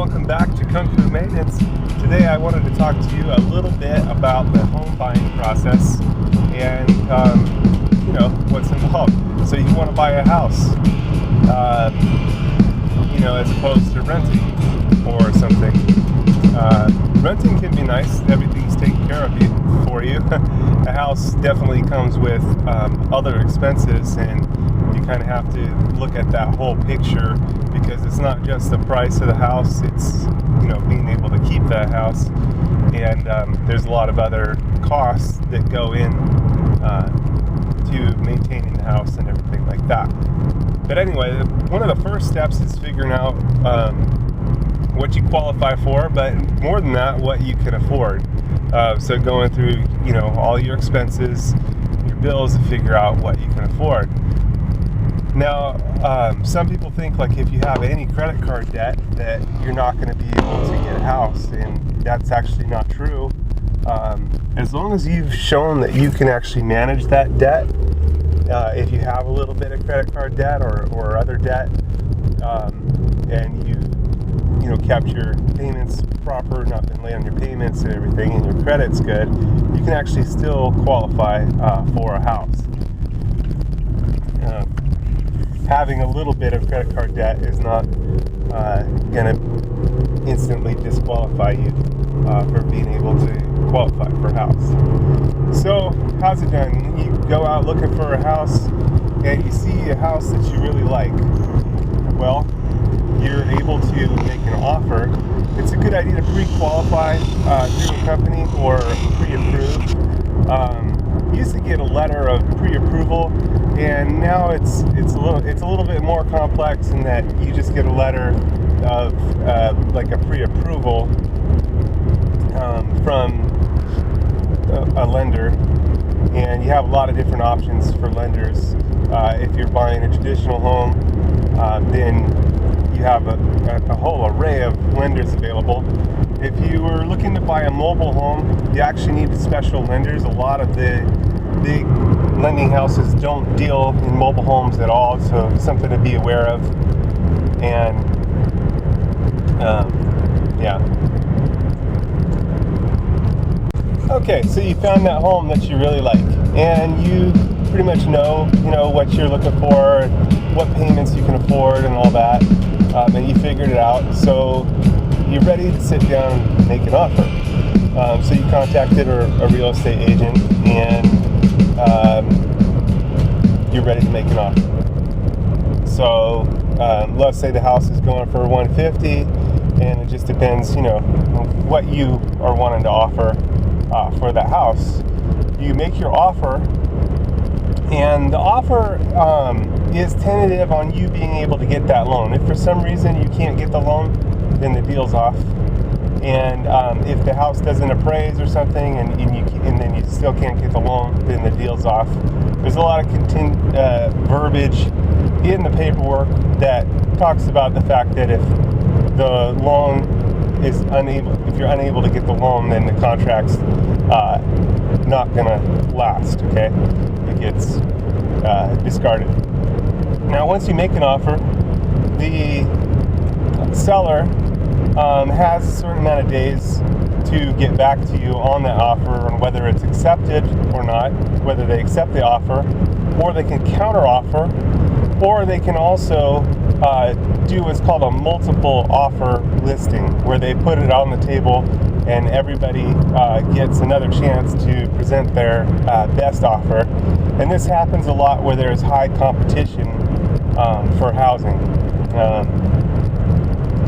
welcome back to Kung Fu Maintenance. Today I wanted to talk to you a little bit about the home buying process and what's involved. So you want to buy a house, as opposed to renting or something. Renting can be nice. Everything's taken care of for you. A house definitely comes with other expenses, and you kind of have to look at that whole picture, because it's not just the price of the house, it's being able to keep that house, and there's a lot of other costs that go in to maintaining the house and everything like that. But anyway, one of the first steps is figuring out what you qualify for, but more than that, what you can afford. So going through all your expenses, your bills, to figure out what you can afford. Now, some people think like if you have any credit card debt that you're not going to be able to get a house, and that's actually not true. As long as you've shown that you can actually manage that debt, if you have a little bit of credit card debt or other debt, and you kept your payments proper, not been late on your payments and everything, and your credit's good, you can actually still qualify for a house. Having a little bit of credit card debt is not going to instantly disqualify you for being able to qualify for a house. So, how's it done? You go out looking for a house, and you see a house that you really like. Well, you're able to make an offer. It's a good idea to pre-qualify through a company or pre-approved. You used to get a letter of pre-approval, and now it's a little bit more complex in that you just get a letter of like a pre-approval from a lender, and you have a lot of different options for lenders. If you're buying a traditional home, then you have a whole array of lenders available. If you were looking to buy a mobile home, you actually need special lenders. A lot of the big lending houses don't deal in mobile homes at all, so it's something to be aware of. And okay, so you found that home that you really like, and you pretty much know what you're looking for, what payments you can afford and all that, and you figured it out, so you're ready to sit down and make an offer. So you contacted a real estate agent, and you're ready to make an offer. So let's say the house is going for $150, and it just depends what you are wanting to offer for that house. You make your offer, and the offer is tentative on you being able to get that loan. If for some reason you can't get the loan, then the deal's off. And if the house doesn't appraise or something, and then you still can't get the loan, then the deal's off. There's a lot of verbiage in the paperwork that talks about the fact that if the loan is if you're unable to get the loan, then the contract's not gonna last. Okay, it gets discarded. Now, once you make an offer, the seller has a certain amount of days to get back to you on that offer, on whether it's accepted or not, whether they accept the offer, or they can counter offer, or they can also do what's called a multiple offer listing, where they put it on the table and everybody gets another chance to present their best offer. And this happens a lot where there's high competition for housing.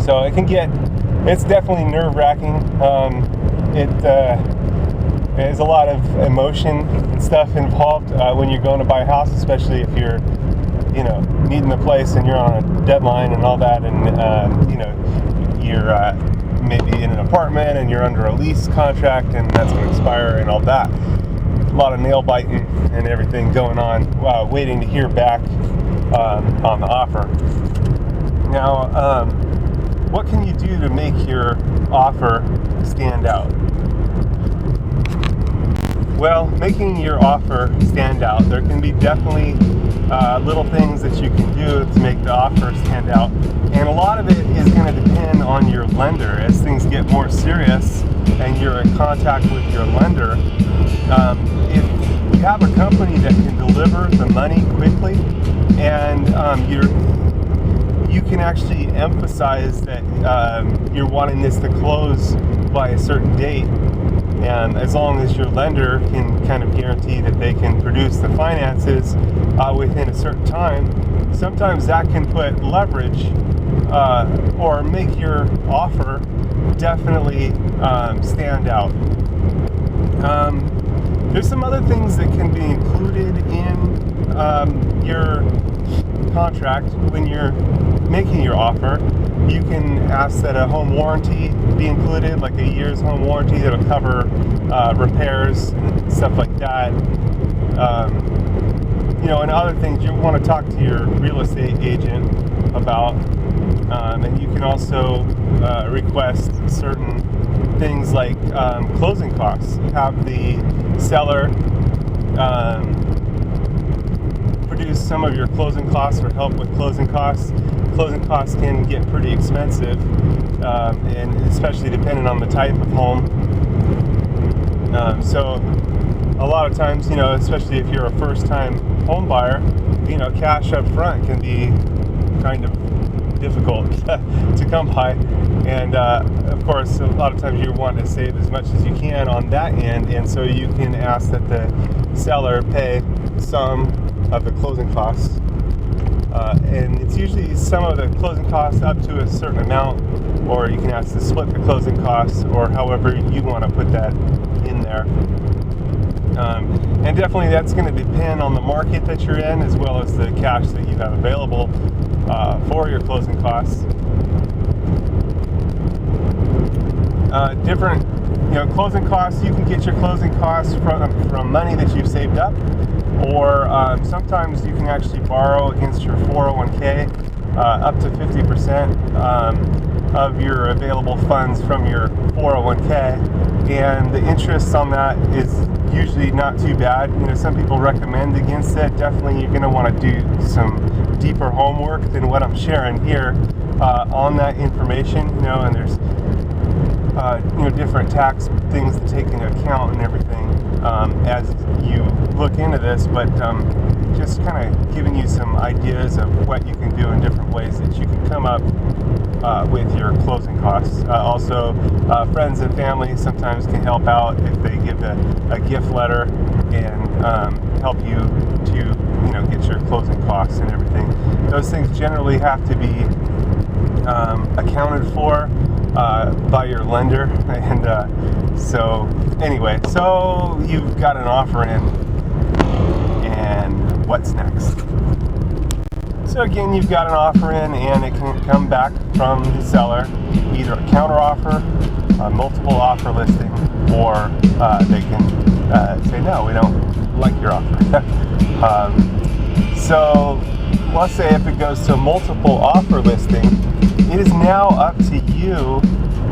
So it's definitely nerve-wracking. There's a lot of emotion and stuff involved when you're going to buy a house, especially if you're needing the place and you're on a deadline and all that, and you're maybe in an apartment and you're under a lease contract and that's going to expire and all that. A lot of nail biting and everything going on, waiting to hear back on the offer. Now, what can you do to make your offer stand out? Well, making your offer stand out, there can be definitely little things that you can do to make the offer stand out. And a lot of it is going to depend on your lender. As things get more serious and you're in contact with your lender, if you have a company that can deliver the money quickly, and you can actually emphasize that you're wanting this to close by a certain date, and as long as your lender can kind of guarantee that they can produce the finances within a certain time, sometimes that can put leverage or make your offer definitely stand out. There's some other things that can be included in your contract when you're making your offer. You can ask that a home warranty be included, like a year's home warranty that'll cover repairs and stuff like that. And other things you want to talk to your real estate agent about. And you can also request certain things like closing costs. Have the seller produce some of your closing costs or help with closing costs. Closing costs can get pretty expensive, and especially depending on the type of home. So a lot of times, especially if you're a first-time home buyer, cash up front can be kind of difficult to come by, and of course a lot of times you want to save as much as you can on that end, and so you can ask that the seller pay some of the closing costs, and it's usually some of the closing costs up to a certain amount, or you can ask to split the closing costs, or however you want to put that in there. And definitely that's going to depend on the market that you're in, as well as the cash that you have available for your closing costs. Different, closing costs, you can get your closing costs from money that you've saved up, or sometimes you can actually borrow against your 401k up to 50% of your available funds from your 401k, and the interest on that is usually not too bad. Some people recommend against it. Definitely you're going to want to do some deeper homework than what I'm sharing here on that information, and there's different tax things to take into account and everything as you look into this, but just kind of giving you some ideas of what you can do in different ways that you can come up with your closing costs. Also, friends and family sometimes can help out if they give a gift letter and help you to get your closing costs and everything. Those things generally have to be accounted for by your lender, and so anyway, so you've got an offer in, and what's next? So again, you've got an offer in, and it can come back from the seller, either a counter offer, a multiple offer listing, or they can say, no, we don't like your offer. So let's say if it goes to a multiple offer listing, it is now up to you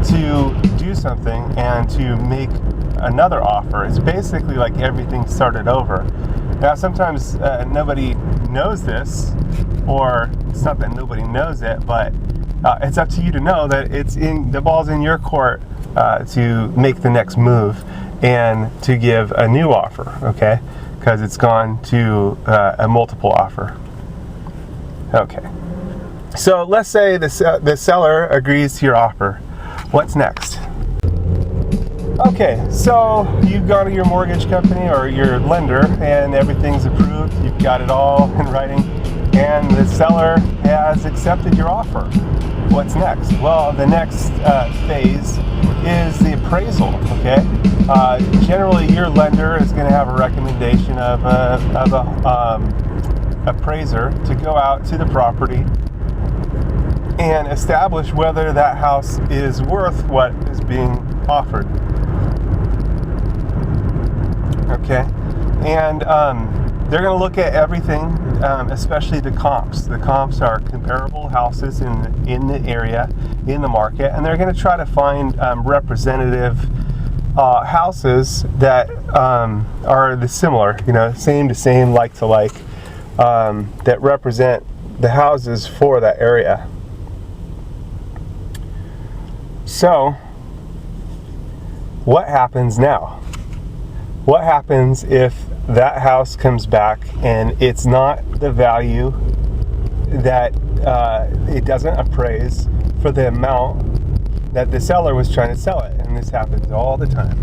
to do something and to make another offer. It's basically like everything started over. Now sometimes nobody knows this, or it's not that nobody knows it, but it's up to you to know that the ball's in your court to make the next move and to give a new offer, okay? Because it's gone to a multiple offer. Okay. So let's say the seller agrees to your offer. What's next? Okay, so you've gone to your mortgage company or your lender and everything's approved. You've got it all in writing, and the seller has accepted your offer. What's next? Well, the next phase is the appraisal, okay? Generally, your lender is going to have a recommendation of a appraiser to go out to the property and establish whether that house is worth what is being offered. Okay, and they're going to look at everything, especially the comps. The comps are comparable houses in the area, in the market, and they're going to try to find representative houses that are similar, same to same, like to like, that represent the houses for that area. So, what happens now? What happens if that house comes back and it's not the value that it doesn't appraise for the amount that the seller was trying to sell it? And this happens all the time.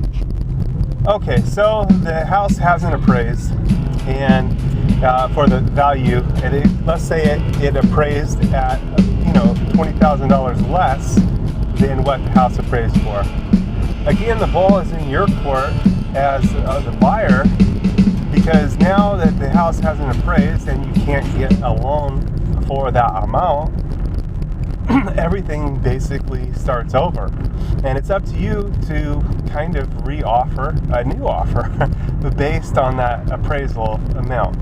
Okay, so the house hasn't appraised, and for the value, and let's say it appraised at $20,000 less than what the house appraised for. Again, the ball is in your court as the buyer, because now that the house hasn't appraised and you can't get a loan for that amount, everything basically starts over. And it's up to you to kind of re-offer a new offer based on that appraisal amount.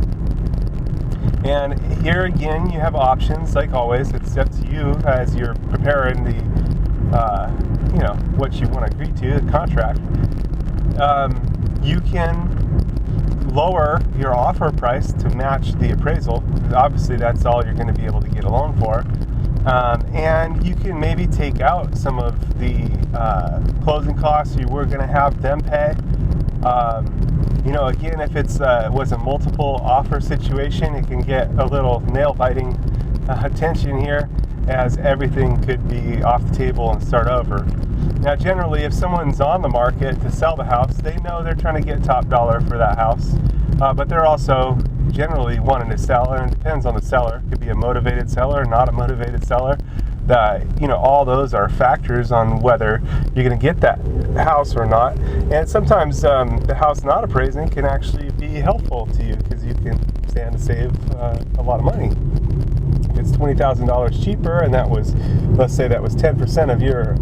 And here again, you have options. Like always, it's up to you as you're preparing the, what you want to agree to, the contract. You can lower your offer price to match the appraisal. Obviously, that's all you're going to be able to get a loan for. And you can maybe take out some of the closing costs you were going to have them pay. Again, if it was a multiple offer situation, it can get a little nail-biting tension here, as everything could be off the table and start over. Now, generally, if someone's on the market to sell the house, they know they're trying to get top dollar for that house, but they're also generally wanting to sell, and it depends on the seller. It could be a motivated seller, not a motivated seller. All those are factors on whether you're going to get that house or not. And sometimes the house not appraising can actually be helpful to you, because you can stand to save a lot of money. If it's $20,000 cheaper, and let's say that was 10% of your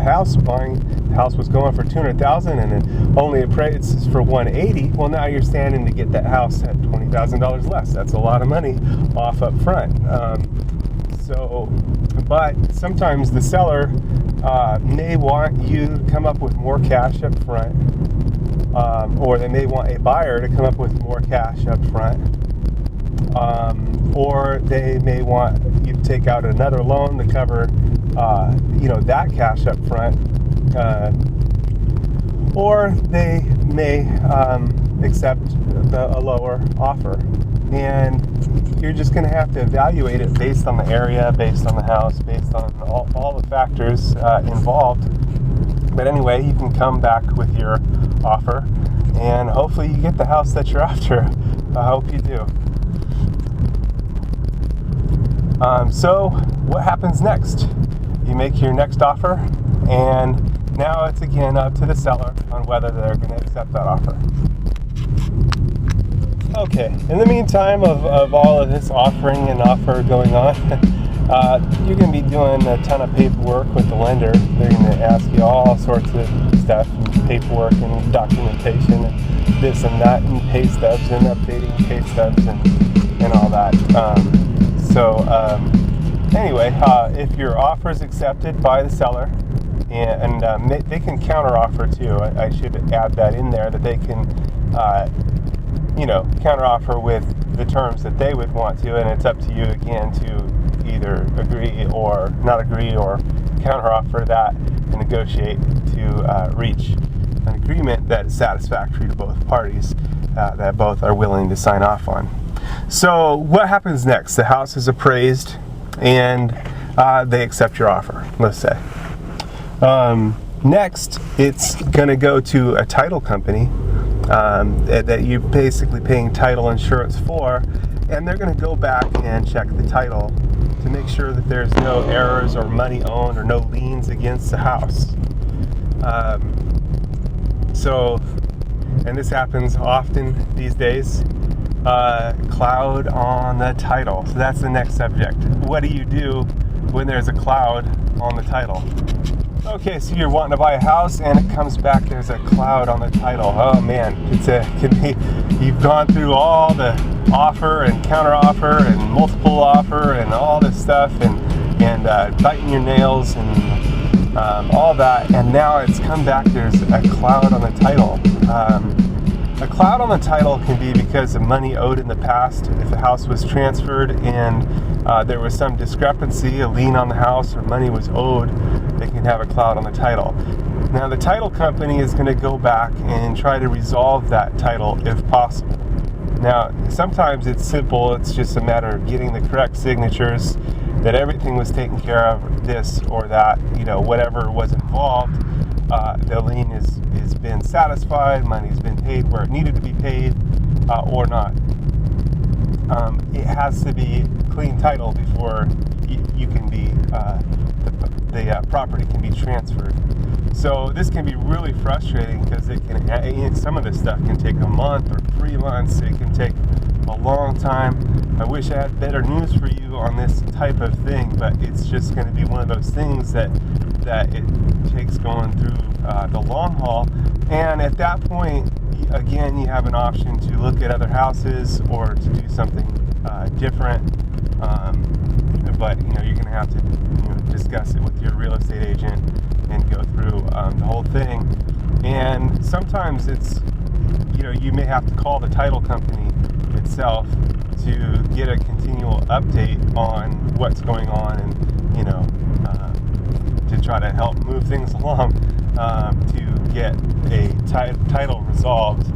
house buying, the house was going for $200,000 and it only appraises for $180,000. Well, now you're standing to get that house at $20,000 less. That's a lot of money off up front. But sometimes the seller may want you to come up with more cash up front, or they may want a buyer to come up with more cash up front, or they may want you to take out another loan to cover that cash up front, or they may accept a lower offer. And you're just going to have to evaluate it based on the area, based on the house, based on all the factors involved. But anyway, you can come back with your offer, and hopefully you get the house that you're after. I hope you do. So what happens next? You make your next offer, and now it's again up to the seller on whether they're going to accept that offer. Okay, in the meantime of all of this offering and offer going on, you're going to be doing a ton of paperwork with the lender. They're going to ask you all sorts of stuff, paperwork and documentation, and this and that, and pay stubs and updating pay stubs and all that. Anyway, if your offer is accepted by the seller, and they can counteroffer too. I should add that in there, that they can counteroffer with the terms that they would want to, and it's up to you again to either agree or not agree, or counteroffer that and negotiate to reach an agreement that is satisfactory to both parties, that both are willing to sign off on. So what happens next? The house is appraised and they accept your offer, let's say. Next, it's going to go to a title company that you're basically paying title insurance for, and they're going to go back and check the title to make sure that there's no errors or money owed or no liens against the house. And this happens often these days, cloud on the title. So that's the next subject. What do you do when there's a cloud on the title? Okay, so you're wanting to buy a house and it comes back, there's a cloud on the title. Oh man, you've gone through all the offer and counteroffer and multiple offer and all this stuff and biting your nails and all that, and now it's come back, there's a cloud on the title. A cloud on the title can be because of money owed in the past. If the house was transferred and there was some discrepancy, a lien on the house, or money was owed, they can have a cloud on the title. Now, the title company is going to go back and try to resolve that title if possible. Now, sometimes it's simple. It's just a matter of getting the correct signatures, that everything was taken care of, this or that, whatever was involved. The lien has been satisfied, money's been paid where it needed to be paid, or not. It has to be clean title before you can be, the property can be transferred. So this can be really frustrating because some of this stuff can take a month or 3 months. It can take a long time. I wish I had better news for you on this type of thing, but it's just going to be one of those things that it takes going through the long haul. And at that point, again, you have an option to look at other houses or to do something different. But you're going to have to discuss it with your real estate agent and go through the whole thing. And sometimes it's you may have to call the title company itself to get a continual update on what's going on, and to try to help move things along to get a title resolved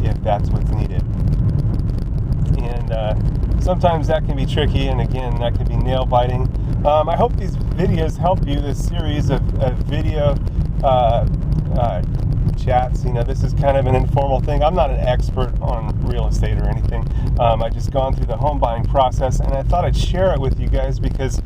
if that's what's needed. And sometimes that can be tricky, and again, that can be nail biting. I hope these videos help you. This series of video chats. This is kind of an informal thing. I'm not an expert on real estate or anything. I just gone through the home buying process, and I thought I'd share it with you guys because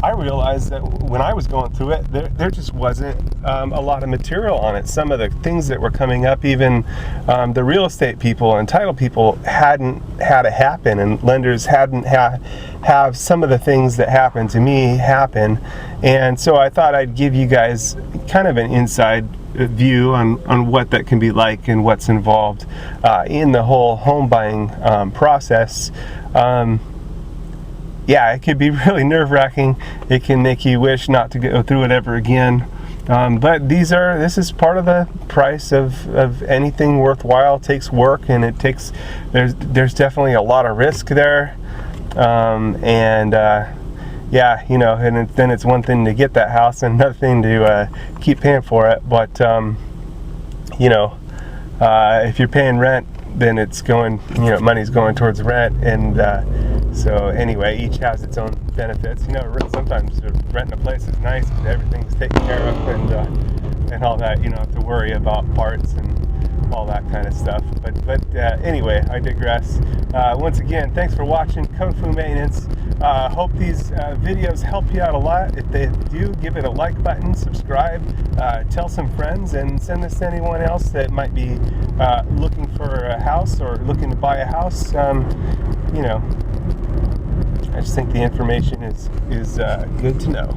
I realized that when I was going through it, there just wasn't a lot of material on it. Some of the things that were coming up, even the real estate people and title people hadn't had it happen, and lenders hadn't have some of the things that happened to me happen. And so I thought I'd give you guys kind of an inside view on what that can be like and what's involved in the whole home buying process. It could be really nerve-wracking. It can make you wish not to go through it ever again. But this is part of the price of anything worthwhile. It takes work, and there's definitely a lot of risk there. And then it's one thing to get that house and another thing to keep paying for it. But if you're paying rent, then it's going, money's going towards rent. And so anyway, each has its own benefits. Sometimes renting a place is nice because everything's taken care of and all that. You don't have to worry about parts and all that kind of stuff. But anyway, I digress. Once again, thanks for watching Kung Fu Maintenance. Hope these videos help you out a lot. If they do, give it a like button, subscribe, tell some friends, and send this to anyone else that might be looking for a house or looking to buy a house. I just think the information is good to know.